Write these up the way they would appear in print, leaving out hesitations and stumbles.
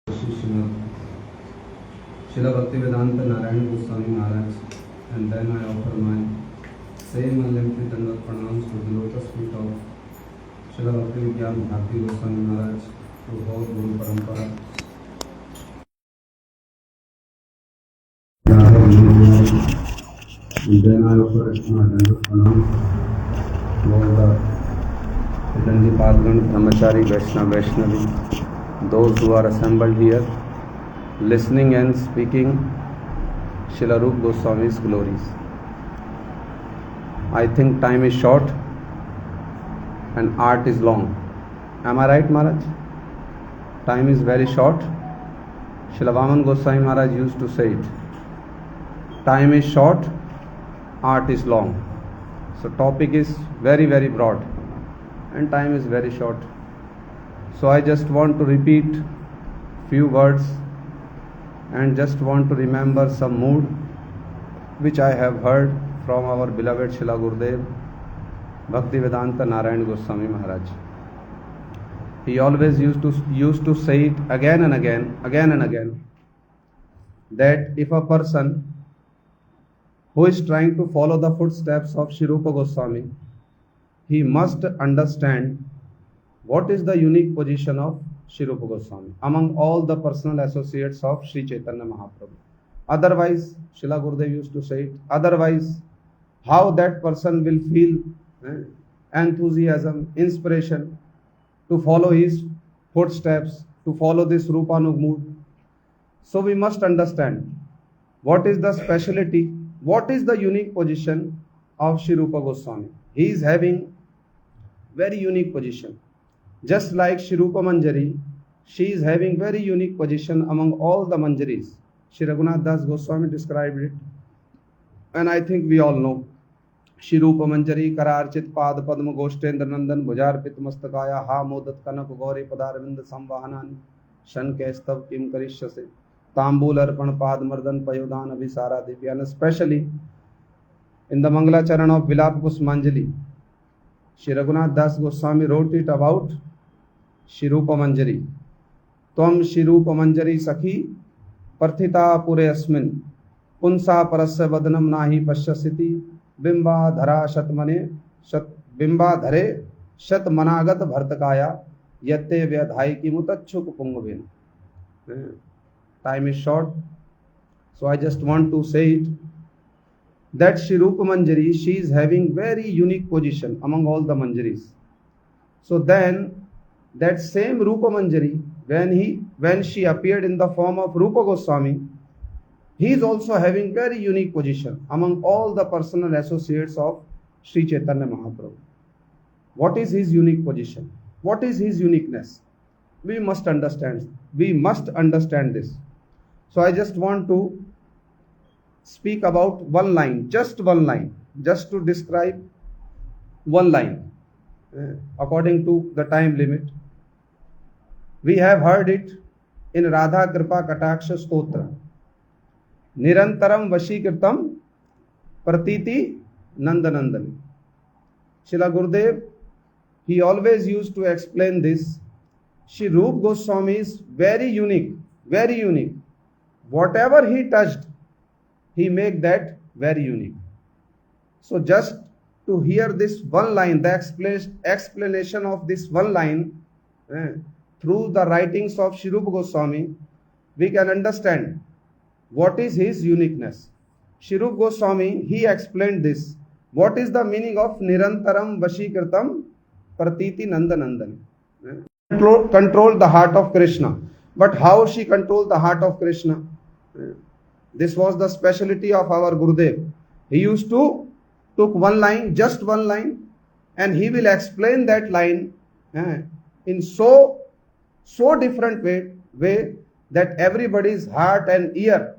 Srila Bhaktivedanta Narayana Goswami Maharaj, and then I offer my same unlimited Dandavat pranams to the lotus feet of Srila Bhaktivedanta Bhakti Goswami Maharaj, to whole Guru Parampara. And then I offer my Dandavat pranams to all the Dandi Padgan, Brahmachari, Vaishnava, Vaishnavi, those who are assembled here, listening and speaking Srila Rupa Goswami's glories. I think time is short and art is long. Am I right, Maharaj? Time is very short. Srila Vaman Goswami Maharaj used to say it. Time is short, art is long. So topic is very, very broad and time is very short. So I just want to repeat few words and just want to remember some mood which I have heard from our beloved Srila Gurudev Bhaktivedanta Narayana Goswami Maharaj. He always used to say it again and again, that if a person who is trying to follow the footsteps of Sri Rupa Goswami, he must understand what is the unique position of Sri Rupa Goswami among all the personal associates of Sri Chaitanya Mahaprabhu. Otherwise, Srila Gurudev used to say it, otherwise, how that person will feel enthusiasm, inspiration to follow his footsteps, to follow this Rupanug mood. So we must understand what is the speciality, what is the unique position of Sri Rupa Goswami. He is having very unique position. Just like Shri Rupa Manjari, she is having very unique position among all the Manjaris. Shri Raghunath Das Goswami described it, and I think we all know. Shri Rupa Manjari Kararchit Pad Padma Goshtendra Nandan Bhujarpit Mastakaya Ha Modat Kanak Gauri Padarvind Samvahanani Shankastav Kim Karishyase Tambul Arpan Pad Mardan Payodan Abhisara Divya. And especially in the Mangala Charan of Vilap Kusmanjali, Shri Raghunath Das Goswami wrote it about Shri Rupa Manjari. Tvam Shri Rupa Manjari Sakhi Parthita Pure Asmin Punsa Parasya Vadanam Nahi Pashyasiti Bimba Dhara Bimba Dhare Shat Managat Bhartakaya Yatte Vyadhai Ki Mutachuk Pungavin. Time is short, so I just want to say it, that Shri Rupa Manjari, she is having very unique position among all the Manjaris. So then, that same Rupa Manjari, when she appeared in the form of Rupa Goswami, he is also having very unique position among all the personal associates of Sri Chaitanya Mahaprabhu. What is his unique position? What is his uniqueness? We must understand this. So I just want to speak about one line, just to describe one line, according to the time limit. We have heard it in Radha Kripa Kataksha Stotra. Nirantaram Vashikirtam Pratiti Nandanandani. Srila Gurudev, he always used to explain this. Shri Rupa Goswami is very unique. Whatever he touched, he make that very unique. So just to hear this one line, the explanation of this one line through the writings of Shri Rupa Goswami, we can understand what is his uniqueness. Shri Rupa Goswami, he explained this. What is the meaning of Nirantaram Vashikirtam Pratiti Nandanandan? Control the heart of Krishna. But how she controlled the heart of Krishna? This was the speciality of our Gurudev. He used to took one line, just one line, and he will explain that line in so different way that everybody's heart and ear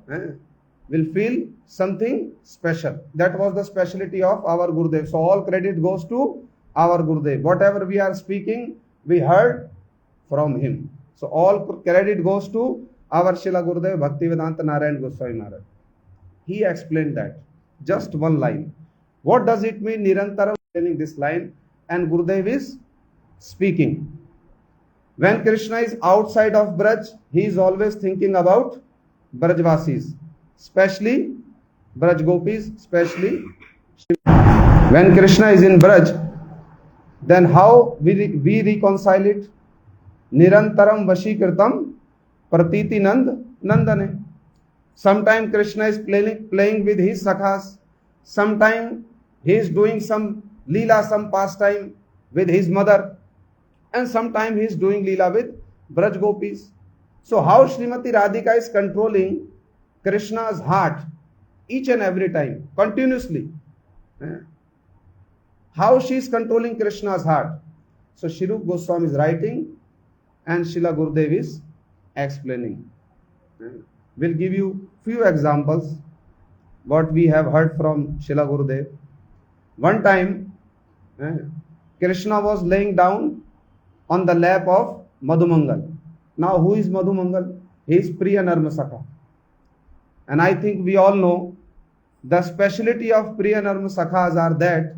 will feel something special. That was the speciality of our Gurudev. So all credit goes to our Gurudev. Whatever we are speaking, we heard from him. So all credit goes to our Srila Gurudev Bhaktivedanta Narayana Goswami Maharaj. He explained that. Just one line. What does it mean? Nirantaram, explaining this line, and Gurudev is speaking. When Krishna is outside of Braj, he is always thinking about Brajvasis, especially Braj Gopis, especially when Krishna is in Braj, then how we reconcile it? Nirantaram Vashikritam Pratiti Nandane. Sometime Krishna is playing with his sakhas. Sometime he is doing some leela, some pastime with his mother. And sometime he is doing leela with Braj Gopis. So how Srimati Radhika is controlling Krishna's heart each and every time, continuously. How she is controlling Krishna's heart. So Shri Goswami is writing and Srila Gurudev is explaining. We'll give you few examples what we have heard from Srila Gurudev. One time Krishna was laying down on the lap of Madhumangal. Now who is Madhumangal? He is Priya Narmasakha. And I think we all know the speciality of Priya Narmasakhas are that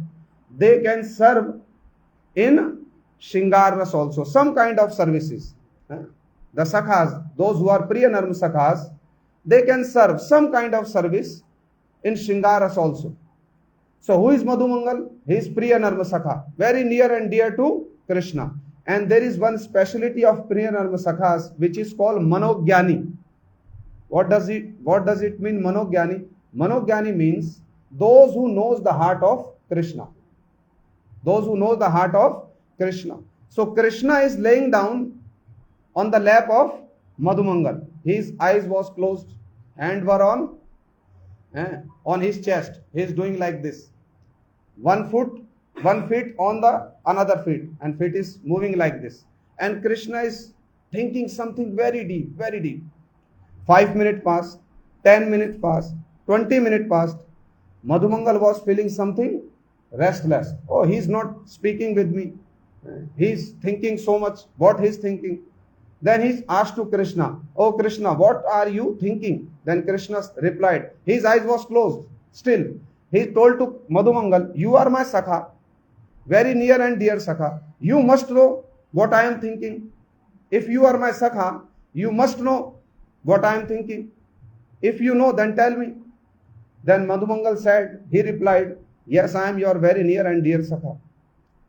they can serve in Shingaras also, some kind of services. The Sakhas, those who are Priya Narmasakhas, they can serve some kind of service in Shingaras also. So who is Madhumangal? He is Priya Narmasakha, very near and dear to Krishna. And there is one speciality of Priya Narmasakhas which is called Manogyani. What does it mean, Manogyani? Manogyani means those who knows the heart of Krishna. Those who know the heart of Krishna. So Krishna is laying down on the lap of Madhumangal. His eyes was closed, hand were on his chest. He is doing like this. One feet on the another feet, and feet is moving like this. And Krishna is thinking something very deep, very deep. 5 minutes passed, 10 minutes passed, 20 minutes passed. Madhumangal was feeling something restless. Oh, he's not speaking with me. He's thinking so much. What he's thinking? Then he asked to Krishna, "Oh Krishna, what are you thinking?" Then Krishna replied. His eyes was closed. Still, he told to Madhumangal, "You are my Sakha, very near and dear Sakha. You must know what I am thinking. If you are my Sakha, you must know what I am thinking. If you know, then tell me." Then Madhumangal said, he replied, "Yes, I am your very near and dear Sakha.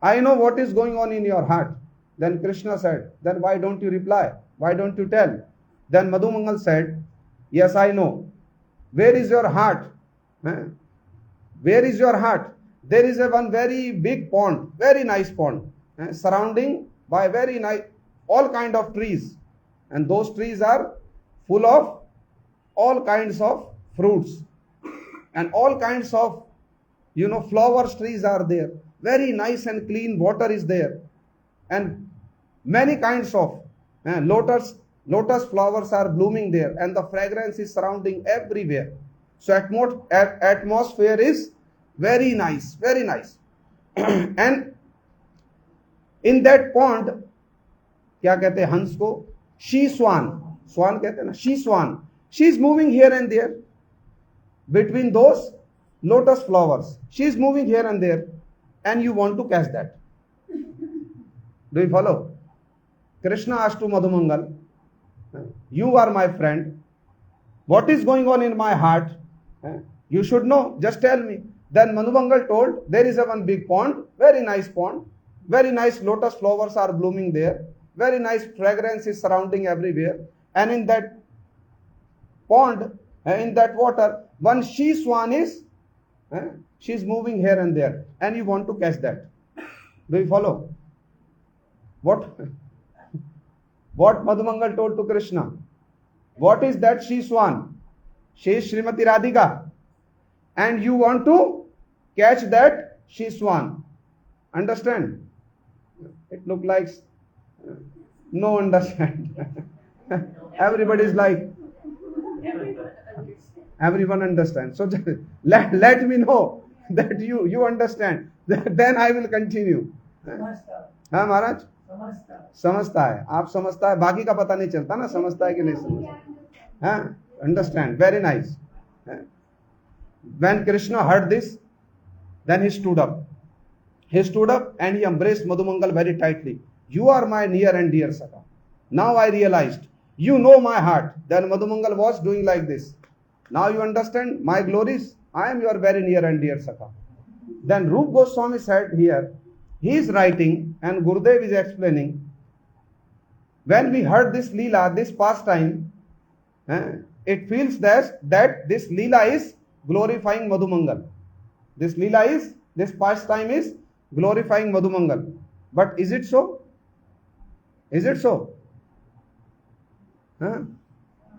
I know what is going on in your heart." Then Krishna said, "Then why don't you reply? Why don't you tell?" Then Madhumangal said, "Yes, I know. Where is your heart? Where is your heart? There is one very big pond, very nice pond, surrounding by very nice, all kind of trees. And those trees are full of all kinds of fruits. And all kinds of, flowers trees are there. Very nice and clean water is there. And many kinds of lotus flowers are blooming there. And the fragrance is surrounding everywhere. So atmosphere is very nice, very nice. And in that pond, क्या कहते हैं हंस को? She swan कहते हैं ना, she swan. She is moving here and there between those lotus flowers. She is moving here and there, and you want to catch that. Do you follow? Krishna asked to Madhumangal, "You are my friend. What is going on in my heart? You should know. Just tell me." Then Madhumangal told, "There is one big pond, very nice pond. Very nice lotus flowers are blooming there. Very nice fragrance is surrounding everywhere. And in that pond, in that water, one she swan is, she is moving here and there. And you want to catch that." Do you follow? What Madhumangal told to Krishna? What is that she swan? She is Srimati Radhika. And you want to catch that she swan. Understand? It looked like no understand. Everybody is like, everyone understands. So let me know that you understand. Then I will continue. हाँ महाराज समझता है, आप समझता है, बाकी का पता नहीं चलता ना, समझता है कि नहीं समझता. हाँ, understand, very nice. When Krishna heard this, then he stood up. He stood up and he embraced Madhumangal very tightly. You are my near and dear Sakha. Now I realized, you know my heart. Then Madhumangal was doing like this. Now you understand my glories. I am your very near and dear Sakha. Then Rupa Goswami said here, he is writing and Gurudev is explaining. When we heard this Leela, this pastime, it feels that this Leela is glorifying Madhumangal. This pastime is glorifying Madhumangal. But is it so? Is it so?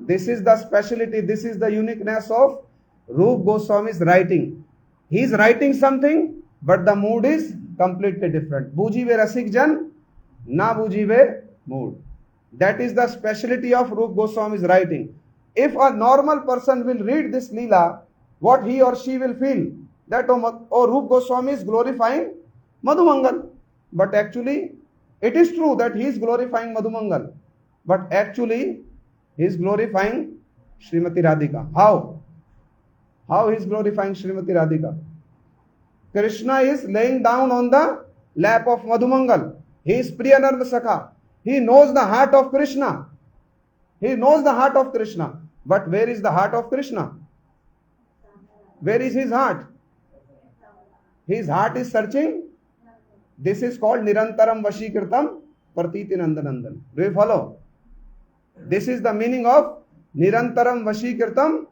This is the speciality, this is the uniqueness of Rupa Goswami's writing. He is writing something, but the mood is completely different. Bujive rasik jan, na bujive mood. That is the speciality of Rupa Goswami's writing. If a normal person will read this Leela, what he or she will feel? That, oh Rupa Goswami is glorifying Madhumangal. But actually, it is true that he is glorifying Madhumangal. But actually, he is glorifying Srimati Radhika. How? How he is glorifying Srimati Radhika? Krishna is laying down on the lap of Madhumangal. He is Priyanarva Sakha. He knows the heart of Krishna. He knows the heart of Krishna. But where is the heart of Krishna? Where is his heart? His heart is searching. This is called Nirantaram Vashikritam Pratiti Nandanandan. Do you follow? This is the meaning of Nirantaram Vashikritam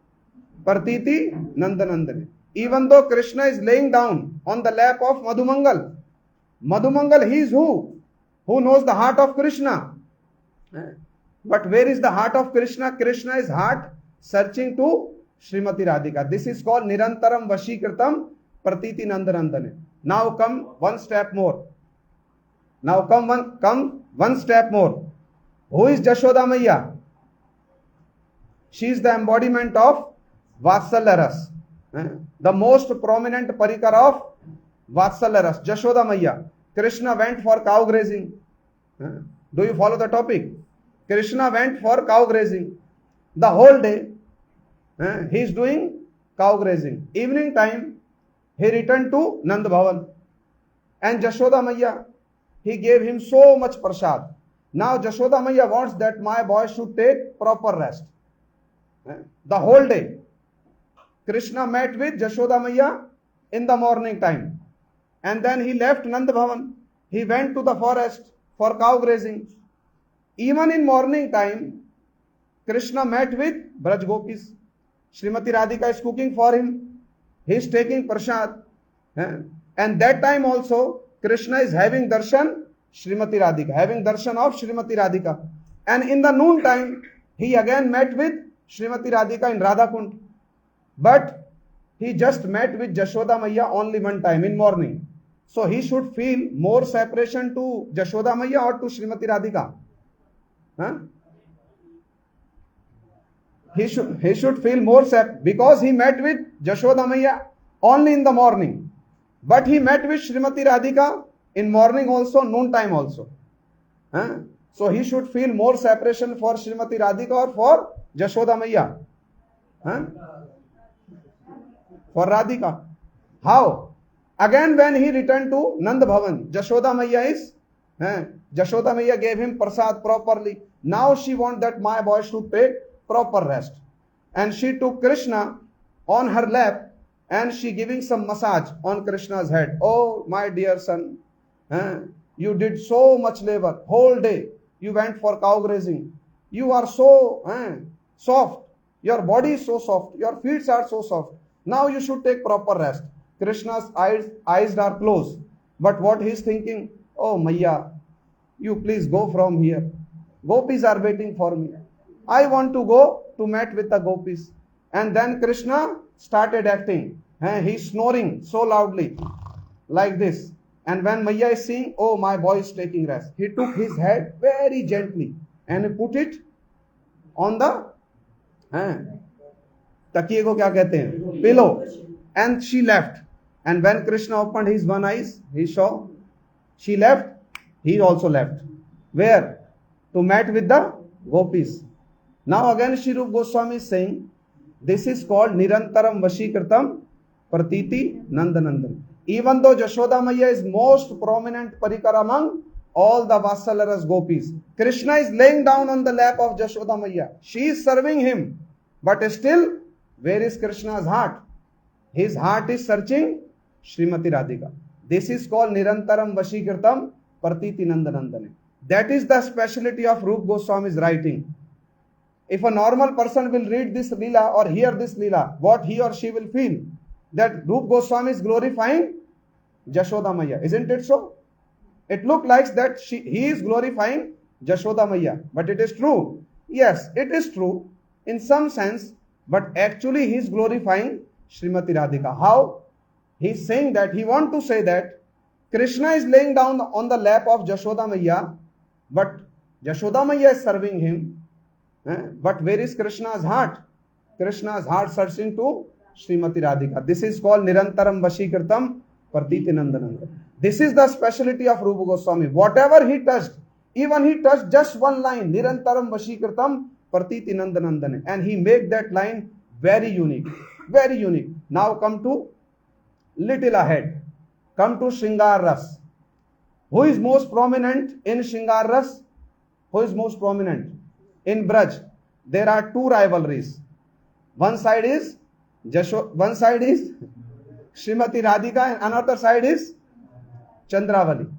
Pratiti Nandanandan. Even though Krishna is laying down on the lap of Madhumangal, Madhumangal, he is who? Who knows the heart of Krishna? But where is the heart of Krishna? Krishna is heart searching to Srimati Radhika. This is called Nirantaram Vashikritam Pratiti Nandanandan. Now come one step more. Now come one step more. Who is Jashoda Maiya? She is the embodiment of Vatsalya Ras. The most prominent parikar of Vatsalya Ras, Jashoda Maiya. Krishna went for cow grazing. Do you follow the topic? Krishna went for cow grazing. The whole day he is doing cow grazing. Evening time he returned to Nand Bhavan. And Jashoda Maiya, he gave him so much prasad. Now Jashoda Maiya wants that my boy should take proper rest. The whole day Krishna met with Jashoda Maiya in the morning time. And then he left Nand Bhavan. He went to the forest for cow grazing. Even in morning time, Krishna met with Braj Gopis. Srimati Radhika is cooking for him. He is taking prasad. And that time also, Krishna is having darshan Srimati Radhika, having darshan of Srimati Radhika. And in the noon time, he again met with Srimati Radhika in Radhakund. But he just met with Jashoda Maiya only one time in morning. So he should feel more separation to Jashoda Maiya or to Srimati Radhika? He should feel more because he met with Jashoda Maiya only in the morning. But he met with Srimati Radhika in morning also, noon time also. So he should feel more separation for Srimati Radhika or for Jashoda Maiya? For Radhika. How? Again when he returned to Nand Bhavan, Jashoda Maiya gave him prasad properly. Now she wants that my boy should take proper rest. And she took Krishna on her lap and she giving some massage on Krishna's head. Oh my dear son, you did so much labor. Whole day you went for cow grazing. You are so soft. Your body is so soft. Your feet are so soft. Now you should take proper rest. Krishna's eyes are closed. But what he is thinking? Oh Maiya, you please go from here. Gopis are waiting for me. I want to go to meet with the gopis. And then Krishna started acting. He is snoring so loudly like this. And when Maiya is seeing, oh my boy is taking rest, he took his head very gently and he put it on the takiye ko kya kehte hain, pillow. And she left. And when Krishna opened his one eyes, he saw she left, he also left. Where? To meet with the gopis. Now again Shri Rupa Goswami is saying, this is called Nirantaram Vashikritam Pratiti Nandanandan. Even though Jashoda Maiya is most prominent parikar among all the Vatsalaras gopis. Krishna is laying down on the lap of Jashoda Maiya. She is serving him. But still, where is Krishna's heart? His heart is searching Srimati Radhika. This is called Nirantaram Vashikirtam Partiti Nandanandane. That is the speciality of Rupa Goswami's writing. If a normal person will read this Leela or hear this Leela, what he or she will feel? That Rupa Goswami is glorifying Jashoda Maiya. Isn't it so? It looks like that he is glorifying Jashoda Maiya. But it is true. Yes, it is true in some sense. But actually he is glorifying Srimati Radhika. How? He is saying that, he wants to say that Krishna is laying down on the lap of Jashoda Maiya, but Jashoda Maiya is serving him. But where is Krishna's heart? Krishna's heart searching to Srimati Radhika. This is called Nirantaram Vashikirtam Partiti Nandananda. This is the speciality of Rupa Goswami. Whatever he touched, even he touched just one line, Nirantaram Vashikirtam Partiti Nandanandane, and he made that line very unique. Very unique. Now come to little ahead. Come to Shringar Ras. Who is most prominent in Shringar Ras? Who is most prominent? In Braj, there are two rivalries. One side is Srimati Radhika and another side is Chandravali.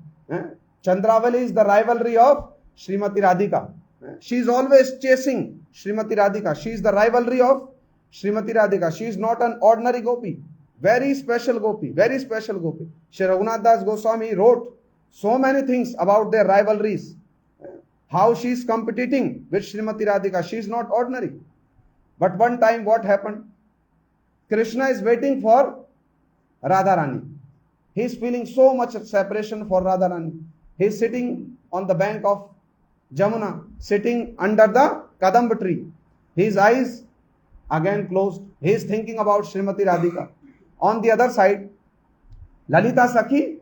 Chandravali is the rivalry of Srimati Radhika. She is always chasing Srimati Radhika. She is the rivalry of Srimati Radhika. She is not an ordinary gopi. Very special gopi. Very special gopi. Shri Raghunath Das Goswami wrote so many things about their rivalries. How she is competing with Srimati Radhika. She is not ordinary. But one time what happened? Krishna is waiting for Radharani. He is feeling so much separation for Radharani. He is sitting on the bank of Jamuna, sitting under the Kadamba tree. His eyes again closed. He is thinking about Srimati Radhika. On the other side, Lalita Sakhi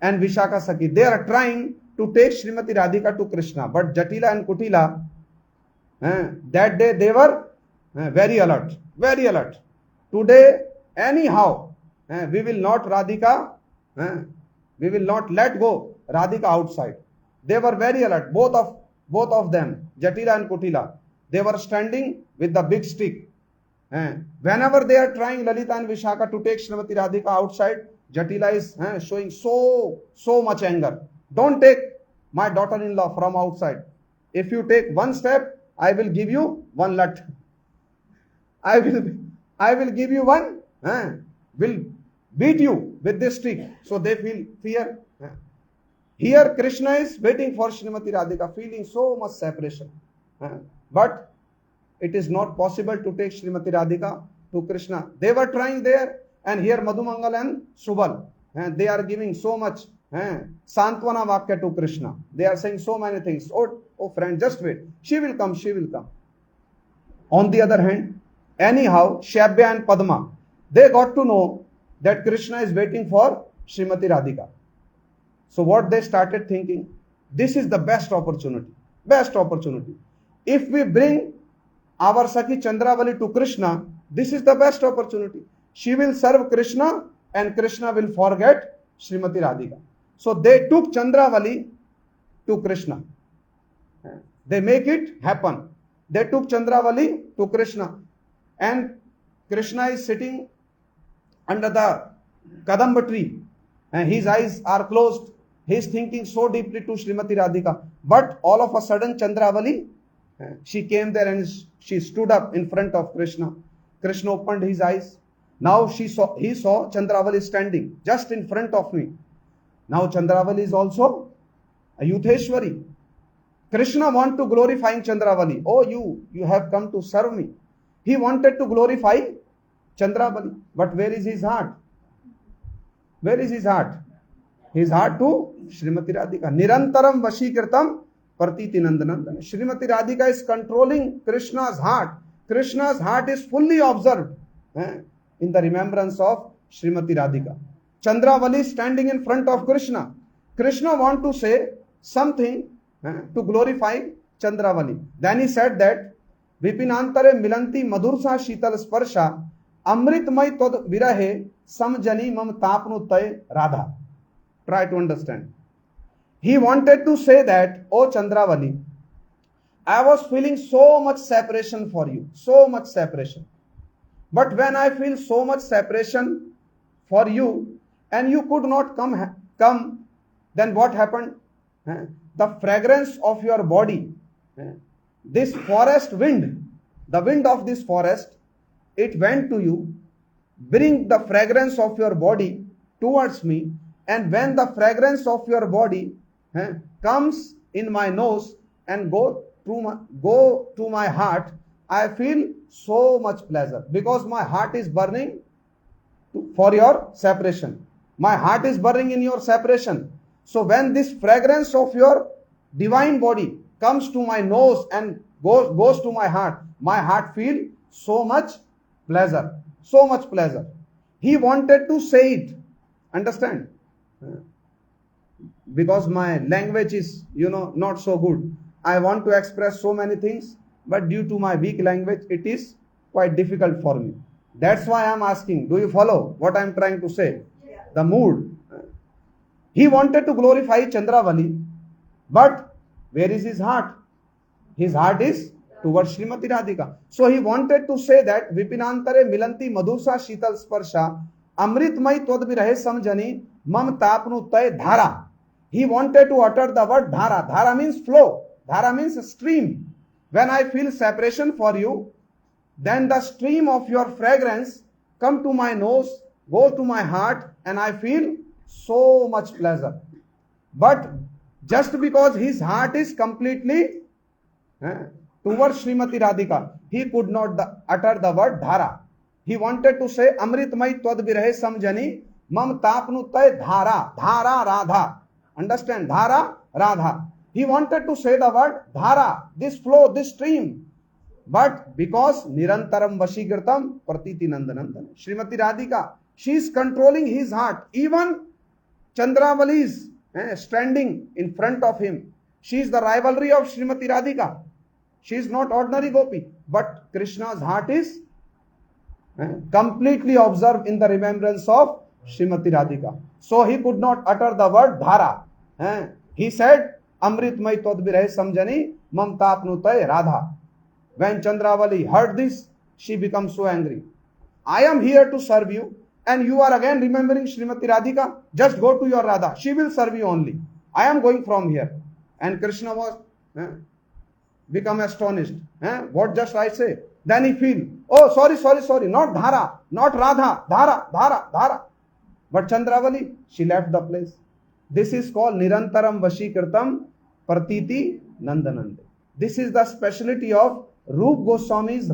and Vishaka Sakhi, they are trying to take Srimati Radhika to Krishna. But Jatila and Kutila, that day they were very alert. Very alert. Today, anyhow, we will not Radhika, we will not let go Radhika outside. They were very alert. Both of them, Jatila and Kutila, they were standing with the big stick. Whenever they are trying Lalita and Vishaka to take Srimati Radhika outside, Jatila is showing so much anger. Don't take my daughter-in-law from outside. If you take one step, I will give you one lat. I will give you one, will beat you with this stick. So they feel fear. Here Krishna is waiting for Srimati Radhika, feeling so much separation. But it is not possible to take Srimati Radhika to Krishna. They were trying there, and here Madhumangal and Subal, they are giving so much Santvana Vakya to Krishna. They are saying so many things. Oh friend, just wait. She will come, she will come. On the other hand, anyhow, Shabya and Padma, they got to know that Krishna is waiting for Srimati Radhika. So what they started thinking, this is the best opportunity. Best opportunity. If we bring our Sakhi Chandravali to Krishna, this is the best opportunity. She will serve Krishna and Krishna will forget Srimati Radhika. So they took Chandravali to Krishna. They make it happen. They took Chandravali to Krishna. And Krishna is sitting under the Kadamba tree. And his eyes are closed. He is thinking so deeply to Srimati Radhika. But all of a sudden Chandravali, she came there and she stood up in front of Krishna. Krishna opened his eyes. Now he saw Chandravali standing just in front of me. Now Chandravali is also a Yutheshwari. Krishna want to glorify Chandravali. Oh, you have come to serve me. He wanted to glorify Chandravali. But where is his heart? Where is his heart? His heart to Srimati Radhika. Nirantaram Vashikirtam Partiti Nandanandana. Srimati Radhika is controlling Krishna's heart. Krishna's heart is fully observed in the remembrance of Srimati Radhika. Chandravali standing in front of Krishna. Krishna want to say something to glorify Chandravali. Then he said that Vipinantare milanti madursa shital sparsha amritmay tod virahe samjani mam tapnu tay radha. Try to understand. He wanted to say that, oh Chandravali, I was feeling so much separation for you, so much separation. But when I feel so much separation for you and you could not come, then what happened? The fragrance of your body, this forest wind, the wind of this forest, it went to you, bring the fragrance of your body towards me, and when the fragrance of your body comes in my nose and go to my heart, I feel so much pleasure because my heart is burning for your separation. My heart is burning in your separation. So when this fragrance of your divine body comes to my nose and goes to my heart feel so much pleasure, so much pleasure. He wanted to say it, understand? Because my language is, not so good. I want to express so many things, but due to my weak language, it is quite difficult for me. That's why I'm asking, do you follow what I'm trying to say? Yeah. The mood. He wanted to glorify Chandravali, but where is his heart? His heart is towards Srimati Radhika. So he wanted to say that Vipinantare milanti madhusa shital sparsha amritmai twad virahe samjani mam tapnu tay dhara. He wanted to utter the word dhara. Dhara means flow. Dhara means stream. When I feel separation for you, then the stream of your fragrance come to my nose, go to my heart, and I feel so much pleasure. But just because his heart is completely towards Srimati Radhika, he could not utter the word dhara. He wanted to say amritmai twad virahe samjani mam tapnu tay dhara. Dhara Radha. Understand? Dhara Radha. He wanted to say the word dhara, this flow, this stream. But because nirantaram vashikirtam pratiti nandanandana, Srimati Radhika, she is controlling his heart. Even Chandravali is standing in front of him. She is the rivalry of Srimati Radhika. She is not ordinary gopi, but Krishna's heart is completely observed in the remembrance of Srimati Radhika. So he could not utter the word dhara. He said, Amritmai Todvirahe Samjani Mamtapnutay Radha. When Chandravali heard this, she becomes so angry. I am here to serve you, and you are again remembering Srimati Radhika. Just go to your Radha. She will serve you only. I am going from here. And Krishna was become astonished. What just I say? Then he feel, oh, sorry, not Dhara, not Radha, Dhara. But Chandravali, she left the place. This is called Nirantaram Vashikirtam Pratiti Nandanande. This is the speciality of Rupa Goswami's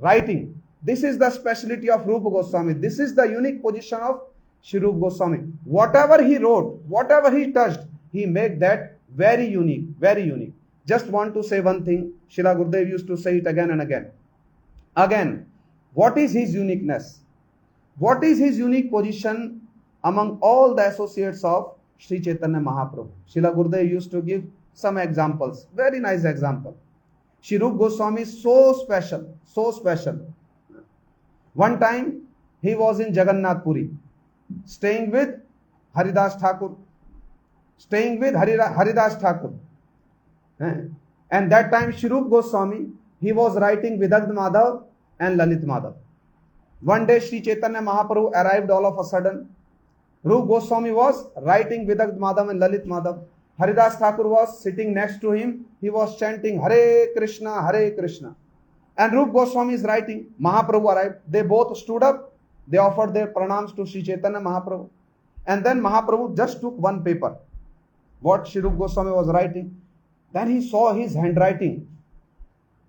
writing. This is the speciality of Rupa Goswami. This is the unique position of Shri Rupa Goswami. Whatever he wrote, whatever he touched, he made that very unique, very unique. Just want to say one thing. Srila Gurudev used to say it again and again. Again, what is his uniqueness? What is his unique position among all the associates of Sri Chaitanya Mahaprabhu? Srila Gurudev used to give some examples. Very nice example. Shri Rupa Goswami is so special, so special. One time, he was in Jagannath Puri, staying with Haridas Thakur. And that time, Shri Rupa Goswami, he was writing Vidagdha Madhav and Lalit Madhav. One day, Sri Chaitanya Mahaprabhu arrived all of a sudden. Rupa Goswami was writing Vidagdha Madhav and Lalit Madhav. Haridas Thakur was sitting next to him. He was chanting Hare Krishna, Hare Krishna. And Rupa Goswami is writing. Mahaprabhu arrived. They both stood up. They offered their pranams to Sri Chaitanya Mahaprabhu. And then Mahaprabhu just took one paper. What Sri Rupa Goswami was writing. Then he saw his handwriting.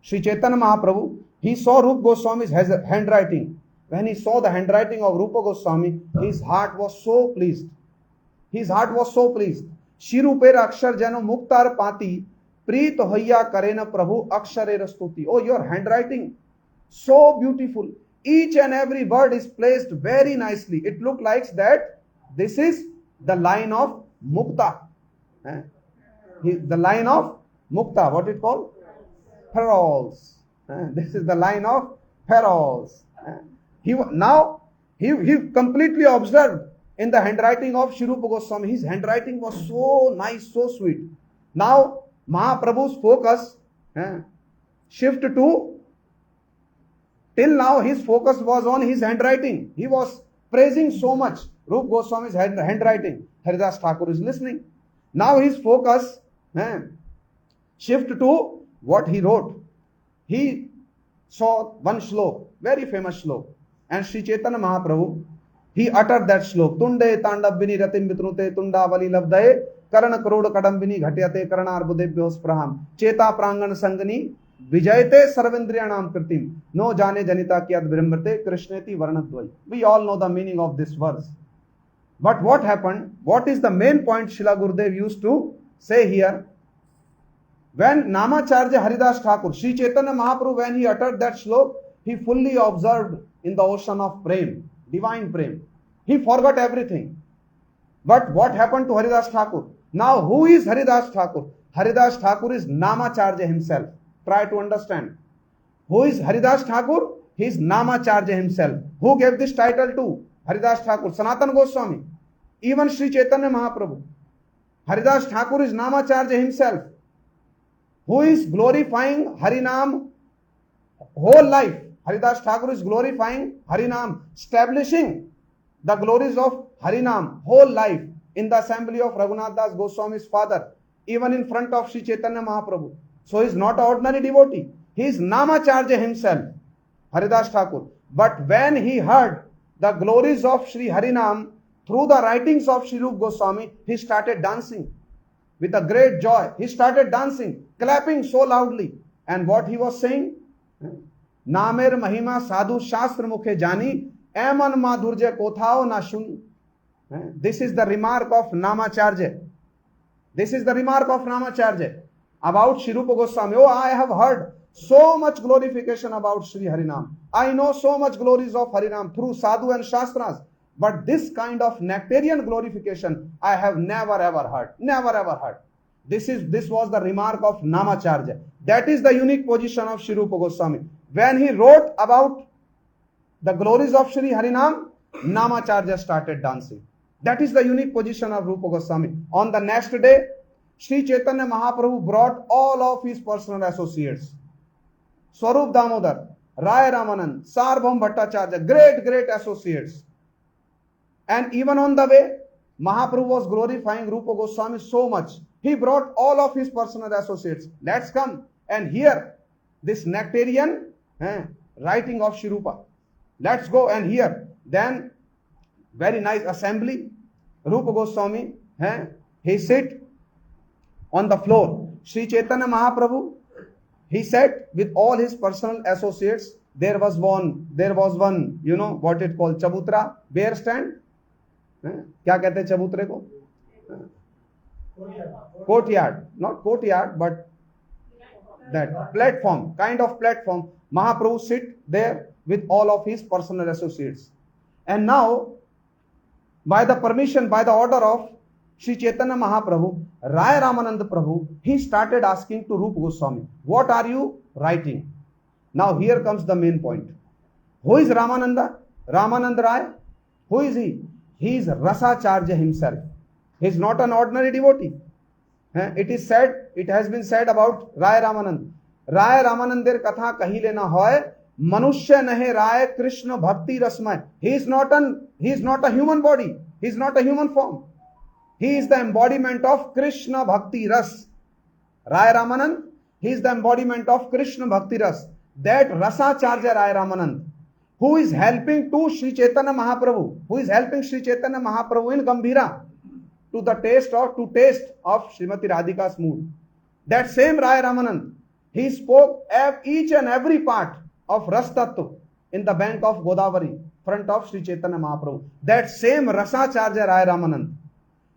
Sri Chaitanya Mahaprabhu, he saw Rupa Goswami's handwriting. When he saw the handwriting of Rupa Goswami, his heart was so pleased. His heart was so pleased. Shiruper akshar jano muktar pati preet hoya karena prabhu akshare rastuti. Oh, your handwriting, so beautiful. Each and every word is placed very nicely. It looks like that this is the line of mukta. The line of mukta, what it called? Paroles. This is the line of paroles. He completely observed in the handwriting of Sri Rupa Goswami. His handwriting was so nice, so sweet. Now Mahaprabhu's focus shift to, till now his focus was on his handwriting. He was praising so much Rupa Goswami's handwriting. Haridas Thakur is listening. Now his focus shift to what he wrote. He saw one shlok, very famous shlok, and Sri Chaitanya Mahaprabhu, he uttered that shlok. Tunde tandabini ratim vitrute tundavali labdaye karana karod kadambini ghatyate karana arbudebhyos praham cheta prangan sangani vijayate sarvendriyanam kritim no jane janita kyad brahmate krishneti varnadvai. We all know the meaning of this verse. But what happened? What is the main point Srila Gurudev used to say here? When Namacharya Haridas Thakur, Sri Chaitanya Mahaprabhu, when he uttered that shlok, he fully observed in the ocean of prem, divine prem. He forgot everything. But what happened to Haridas Thakur? Now, who is Haridas Thakur? Haridas Thakur is Namacharya himself. Try to understand. Who is Haridas Thakur? He is Namacharya himself. Who gave this title to Haridas Thakur? Sanatana Goswami. Even Sri Chaitanya Mahaprabhu. Haridas Thakur is Namacharya himself, who is glorifying Harinam whole life. Haridas Thakur is glorifying Harinam, establishing the glories of Harinam whole life in the assembly of Raghunath Das Goswami's father, even in front of Sri Chaitanya Mahaprabhu. So he is not an ordinary devotee. He is Namacharya himself, Haridas Thakur. But when he heard the glories of Sri Harinam through the writings of Sri Rupa Goswami, he started dancing with a great joy. He started dancing, clapping so loudly. And what he was saying? Namer Mahima Sadhu Shastra Mukhe Jani Eman Madhurja Kothao Na Shuni. This is the remark of Namacharya. This is the remark of Namacharya about Sri Rupa Goswami. Oh, I have heard so much glorification about Sri Harinam. I know so much glories of Harinam through Sadhu and Shastras. But this kind of nectarian glorification I have never ever heard. Never ever heard. This was the remark of Namacharya. That is the unique position of Sri Rupa Goswami. When he wrote about the glories of Sri Harinam, Namacharya started dancing. That is the unique position of Rupa Goswami. On the next day, Sri Chaitanya Mahaprabhu brought all of his personal associates. Swarup Damodar, Rai Ramanand, Sarbham Bhattacharya, great associates. And even on the way, Mahaprabhu was glorifying Rupa Goswami so much. He brought all of his personal associates. Let's come and hear this nectarian writing of Sri Rupa. Let's go and hear. Then, very nice assembly. Rupa Goswami, he sit on the floor. Sri Chaitanya Mahaprabhu, he sat with all his personal associates. There was one, you know what it called, chabutra, bear stand. क्या कहते हैं चबूतरे को? Courtyard, not courtyard, but that platform, kind of platform. Mahaprabhu sit there with all of his personal associates. And now, by the permission, by the order of Sri Chaitanya Mahaprabhu, Rai Ramananda Prabhu, he started asking to Rupa Goswami, what are you writing? Now here comes the main point. Who is Ramananda? Ramananda Rai? Who is he? He is Rasacharya himself. He is not an ordinary devotee. It has been said about Rai Ramanand. Rai Ramanandir katha kahi lena hoy, manushya nahe Rai Krishna bhakti rasmay. He is not a human body. He is not a human form. He is the embodiment of Krishna bhakti ras. Rai Ramanand, he is the embodiment of Krishna bhakti ras. That Rasacharya Rai Ramanand, who is helping to Sri Chaitanya Mahaprabhu, who is helping Sri Chaitanya Mahaprabhu in Gambhira to taste of Srimati Radhika's mood. That same Rai Ramanand, he spoke each and every part of Ras Tattva in the bank of Godavari, front of Sri Chaitanya Mahaprabhu. That same Rasacharya Rai Ramanand,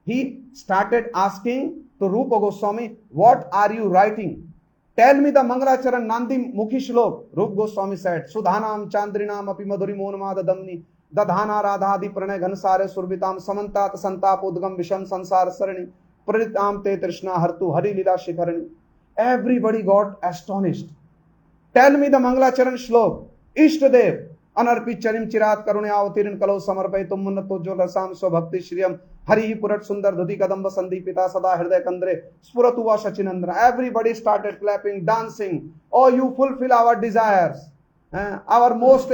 he started asking to Rupa Goswami, what are you writing? Tell me the Mangalacharan Nandi Mukhi Shlok. Rupa Goswami said, Sudhanam Chandrinam api madhuri monamada damni dadhana radhadi pranay ghansare surbitam samantat santap udgam visham sansar sarani praritam te trishna hartu hari lila shikharani. Everybody got astonished. Tell me the Mangalacharan Shlok. Ishtadev, अनर्पित चरिम चिरात करुण्यावतीर्ण कलो समर्पयितुम मुन्नतो जो रसाम स्वभक्ति श्रियम हरि पुरट सुंदर धुति कदम्ब संदीपिता सदा हृदय कंद्रे स्फुरतु वा शचिनंद्र. Everybody started clapping, dancing. Oh, you fulfill our desires, our most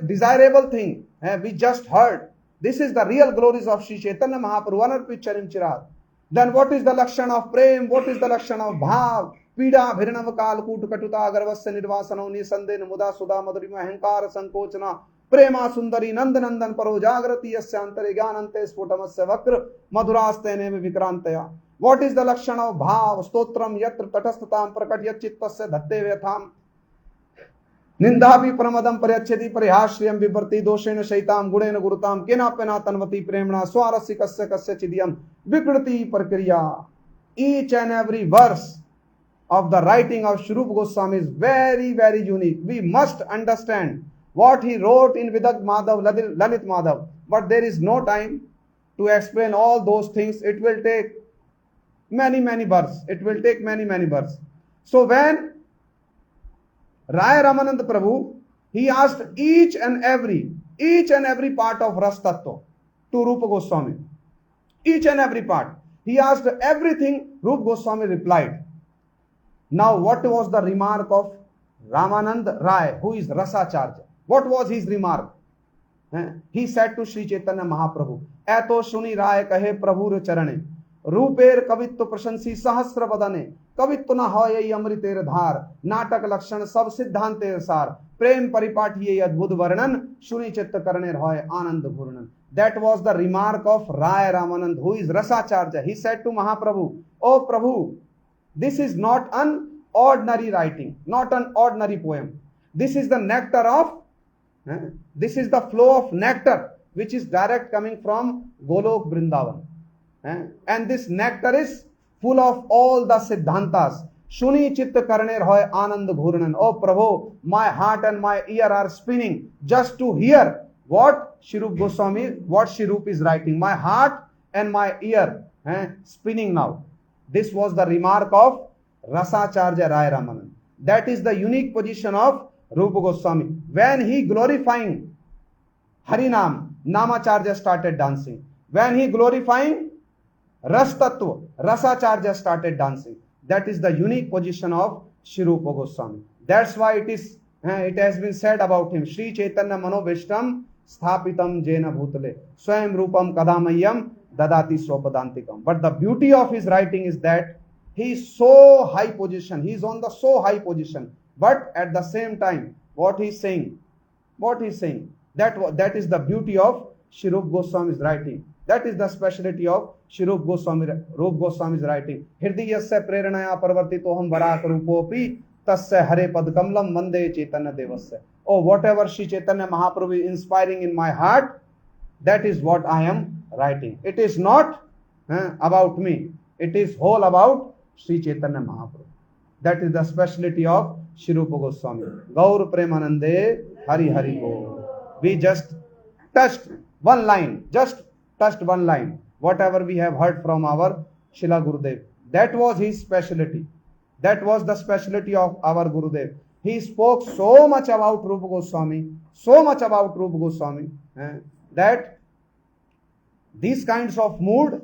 desirable thing. We just heard. This is the real glories of Sri Chaitanya Mahaprabhu. Anarpit charim chirat. Then what is the lakshan of prem? What is the lakshan of bhav? पीड़ा भिरणव काल कूट कटुता गर्वस्य निर्वासनो निसंदेन मुदा सुधा मधुरिमा अहंकार संकोचना प्रेमा सुंदरी नंद नंदन परो जागृति यस्य अंतरे ज्ञानंते स्फुटमस्य वक्र मधुरास्तेने विक्रांतया. What is the लक्षण of भाव? स्तोत्रम यत्र तटस्थतां प्रकट यच्चित्तस्य धत्ते व्यथां निंदापि प्रमदं पर्यच्छति परिहाश्रियं विवर्ति दोषेण शैतां गुणेन गुरुतां केनाप्यना तन्वति प्रेमणा स्वारस्य कस्य कस्य चिदियं विकृति प्रक्रिया. Each and every verse of the writing of Sri Rupa Goswami is very, very unique. We must understand what he wrote in Vidag Madhav, Lalit Madhav. But there is no time to explain all those things. It will take many verses. It will take many verses. So when Rai Ramanand Prabhu, he asked each and every part of Ras Tattva to Rupa Goswami. Each and every part. He asked everything, Rupa Goswami replied. Now, what was the remark of Ramanand Rai, who is Rasacharya? What was his remark? He said to Sri Chaitanya Mahaprabhu, Ato Shuni Rai kahe Prabhur charane, Ruper kavittu prasansi sahasra badane, kavittu na hoye amriter dhar, natak lakshan sab siddhante sar, prem paripathiye adbhut varnan, Shuni chitta karane hoye anand bhurnan. That was the remark of Rai Ramanand, who is Rasacharya. He said to Mahaprabhu, Oh Prabhu, this is not an ordinary writing, not an ordinary poem. This is the nectar of, this is the flow of nectar which is direct coming from Golok Vrindavan. And this nectar is full of all the siddhantas. Shuni chitta karner hoy anand bhurnan. Oh Prabhu, my heart and my ear are spinning just to hear what Sri Rupa Goswami, what Sri Rupa is writing. My heart and my ear spinning now. This was the remark of Rasacharya Rai Ramanand. That is the unique position of Rupa Goswami. When he glorifying Harinam, Namacharya started dancing. When he glorifying Ras Tattva, Rasacharya started dancing. That is the unique position of Sri Rupa Goswami. That's why it has been said about him, Sri Chaitanya Manovishtam Sthapitam Jena Bhutale Swayam Rupam Kadamayam Dadati Swapadantikam. But the beauty of his writing is that he is so high position. He is on the so high position. But at the same time, what he is saying, that is the beauty of Sri Rupa Goswami's writing. That is the speciality of Sri Rupa Goswami's writing. Hridiyasya preranaya parvartitoham varak rupopi tasya hare pad kamlam vande chaitanya devasya. Oh, whatever Sri Chaitanya Mahaprabhu is inspiring in my heart, that is what I am writing. It is not about me. It is whole about Sri Chaitanya Mahaprabhu. That is the speciality of Sri Rupa Goswami. Gaur Premanande Hari Hari Go. We just touched one line. Whatever we have heard from our Srila Gurudev. That was his speciality. That was the speciality of our Gurudev. He spoke so much about Rupa Goswami, that these kinds of mood,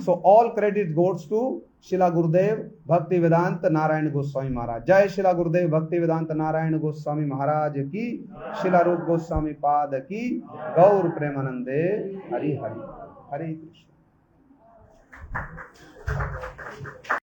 so all credit goes to Srila Gurudev Bhaktivedanta Narayana Goswami Maharaj. Jai Srila Gurudev Bhaktivedanta Narayana Goswami Maharaj ki, Srila Rupa Goswami Pad ki, Gaur Premanande Hari Hari. Hare Krishna.